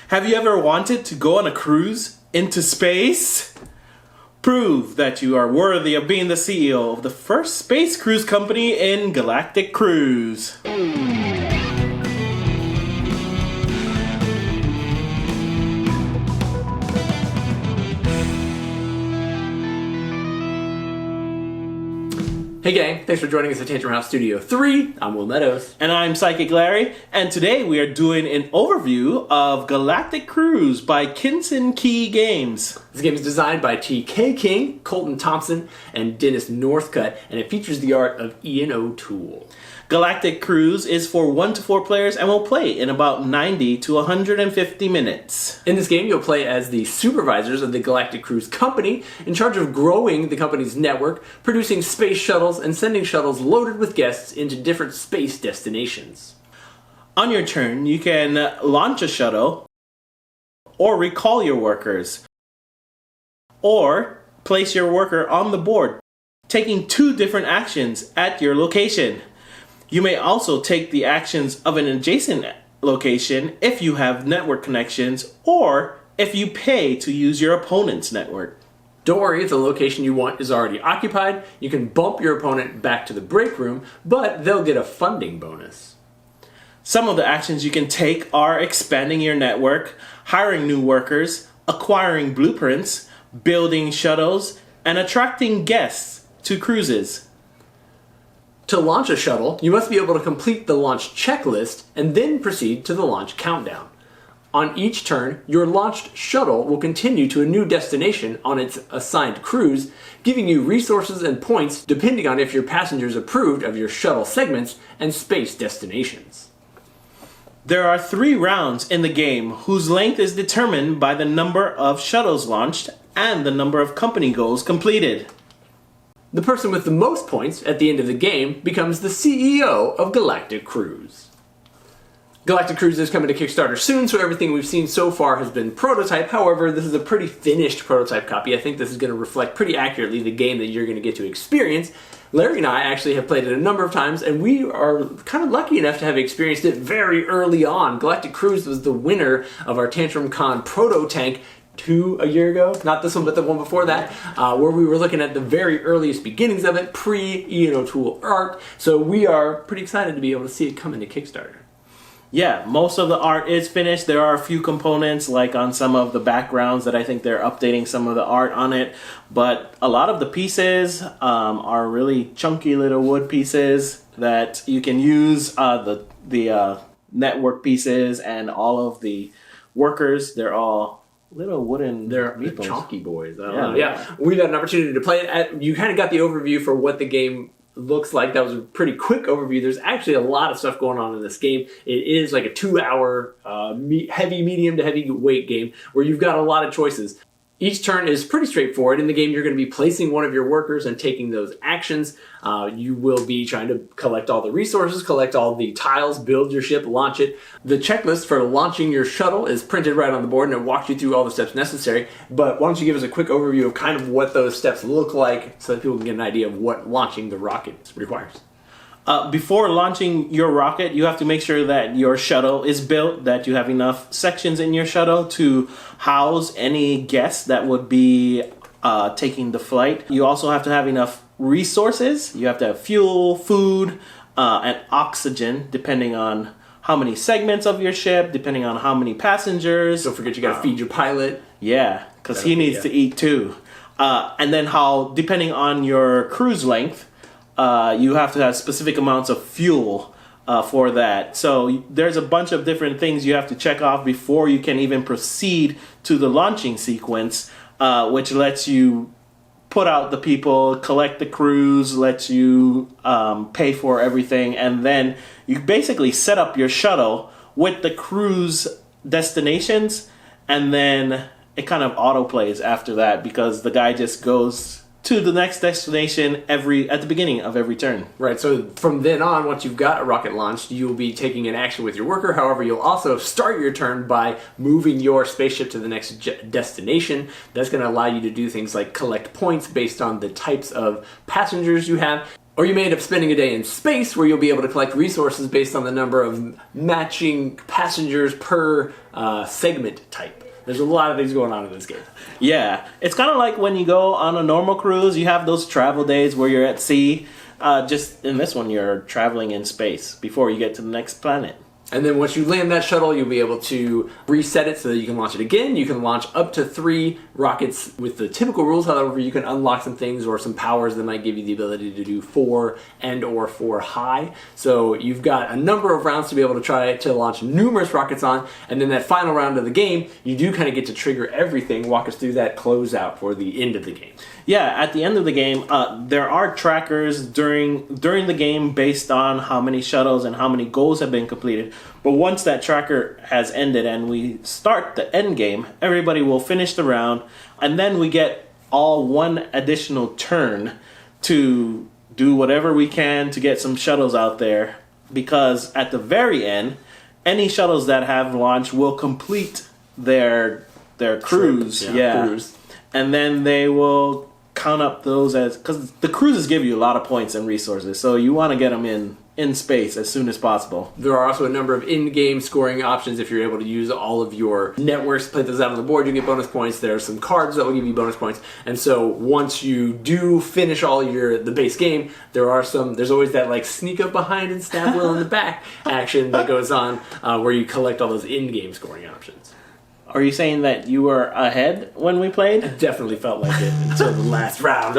Have you ever wanted to go on a cruise into space? Prove that you are worthy of being the CEO of the first space cruise company in Galactic Cruise. Hey gang, thanks for joining us at Tantrum House Studio 3. I'm Will Meadows. And I'm Psychic Larry, and today we are doing an overview of Galactic Cruise by Kinson Key Games. This game is designed by T.K. King, Colton Thompson, and Dennis Northcutt, and it features the art of Ian O'Toole. Galactic Cruise is for 1 to 4 players and will play in about 90 to 150 minutes. In this game, you'll play as the supervisors of the Galactic Cruise Company, in charge of growing the company's network, producing space shuttles, and sending shuttles loaded with guests into different space destinations. On your turn, you can launch a shuttle, or recall your workers, or place your worker on the board, taking 2 different actions at your location. You may also take the actions of an adjacent location if you have network connections or if you pay to use your opponent's network. Don't worry if the location you want is already occupied. You can bump your opponent back to the break room, but they'll get a funding bonus. Some of the actions you can take are expanding your network, hiring new workers, acquiring blueprints, building shuttles, and attracting guests to cruises. To launch a shuttle, you must be able to complete the launch checklist and then proceed to the launch countdown. On each turn, your launched shuttle will continue to a new destination on its assigned cruise, giving you resources and points depending on if your passengers approved of your shuttle segments and space destinations. There are 3 rounds in the game whose length is determined by the number of shuttles launched and the number of company goals completed. The person with the most points at the end of the game becomes the CEO of Galactic Cruise. Galactic Cruise is coming to Kickstarter soon, so everything we've seen so far has been prototype. However, this is a pretty finished prototype copy. I think this is going to reflect pretty accurately the game that you're going to get to experience. Larry and I actually have played it a number of times, and we are kind of lucky enough to have experienced it very early on. Galactic Cruise was the winner of our Tantrum Con Proto Tank a year ago, not this one but the one before that, where we were looking at the very earliest beginnings of it, pre-Ian O'Toole art, so we are pretty excited to be able to see it come into Kickstarter. Yeah, most of the art is finished. There are a few components, like on some of the backgrounds, that I think they're updating some of the art on it, but a lot of the pieces are really chunky little wood pieces that you can use. The network pieces and all of the workers, they're all little wooden. They're meeples. Chonky boys. Yeah. We got an opportunity to play it. You kind of got the overview for what the game looks like. That was a pretty quick overview. There's actually a lot of stuff going on in this game. It is like a 2-hour heavy, medium to heavy weight game where you've got a lot of choices. Each turn is pretty straightforward. In the game, you're going to be placing one of your workers and taking those actions. You will be trying to collect all the resources, collect all the tiles, build your ship, launch it. The checklist for launching your shuttle is printed right on the board, and it walks you through all the steps necessary. But why don't you give us a quick overview of kind of what those steps look like so that people can get an idea of what launching the rocket requires. Before launching your rocket, you have to make sure that your shuttle is built, that you have enough sections in your shuttle to house any guests that would be taking the flight. You also have to have enough resources. You have to have fuel, food, and oxygen, depending on how many segments of your ship, depending on how many passengers. Don't forget you got to feed your pilot. Yeah, because he needs to eat too. And then depending on your cruise length, you have to have specific amounts of fuel for that. So there's a bunch of different things you have to check off before you can even proceed to the launching sequence, which lets you put out the people, collect the crews, lets you pay for everything, and then you basically set up your shuttle with the cruise destinations, and then it kind of autoplays after that because the guy just goes to the next destination at the beginning of every turn. Right, so from then on, once you've got a rocket launched, you'll be taking an action with your worker. However, you'll also start your turn by moving your spaceship to the next destination. That's going to allow you to do things like collect points based on the types of passengers you have. Or you may end up spending a day in space where you'll be able to collect resources based on the number of matching passengers per segment type. There's a lot of things going on in this game. Yeah, it's kind of like when you go on a normal cruise, you have those travel days where you're at sea. Just in this one, you're traveling in space before you get to the next planet. And then once you land that shuttle, you'll be able to reset it so that you can launch it again. You can launch up to 3 rockets with the typical rules. However, you can unlock some things or some powers that might give you the ability to do 4 and or 4 high. So you've got a number of rounds to be able to try to launch numerous rockets on. And then that final round of the game, you do kind of get to trigger everything. Walk us through that closeout for the end of the game. Yeah, at the end of the game, there are trackers during the game based on how many shuttles and how many goals have been completed. But once that tracker has ended and we start the end game, everybody will finish the round, and then we get all 1 additional turn to do whatever we can to get some shuttles out there. Because at the very end, any shuttles that have launched will complete their cruise. Cruise. And then they will count up those as, because the cruises give you a lot of points and resources, so you want to get them in space as soon as possible. There are also a number of in-game scoring options. If you're able to use all of your networks to play those out on the board, you get bonus points. There are some cards that will give you bonus points. And so once you do finish all the base game, there's always that like sneak up behind and stab Will in the back action that goes on where you collect all those in-game scoring options. Are you saying that you were ahead when we played? It definitely felt like it until the last round.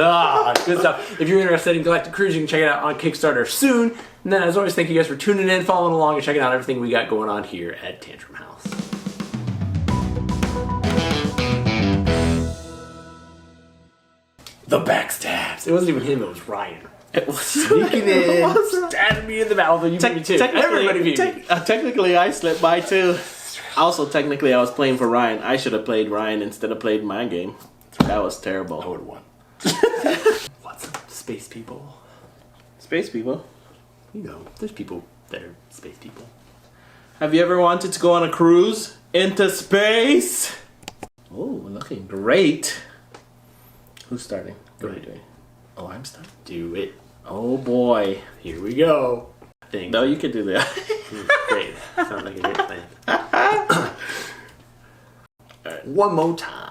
Good stuff. If you're interested in Galactic Cruise, you can check it out on Kickstarter soon. And then, as always, thank you guys for tuning in, following along, and checking out everything we got going on here at Tantrum House. The backstabs. It wasn't even him, it was Ryan. It was Sneaking in, stabbing me in the mouth, and you beat me too. Everybody beat me. Technically, I slipped by too. Also, technically, I was playing for Ryan. I should have played Ryan instead of played my game. That was terrible. I would have won. What's up, space people? Space people? You know, there's people that are space people. Have you ever wanted to go on a cruise into space? Oh, looking great. Who's starting? Go ahead. Oh, I'm starting. Do it. Oh boy. Here we go. No, you could do that. Great. Sounds like a great plan. All right. One more time.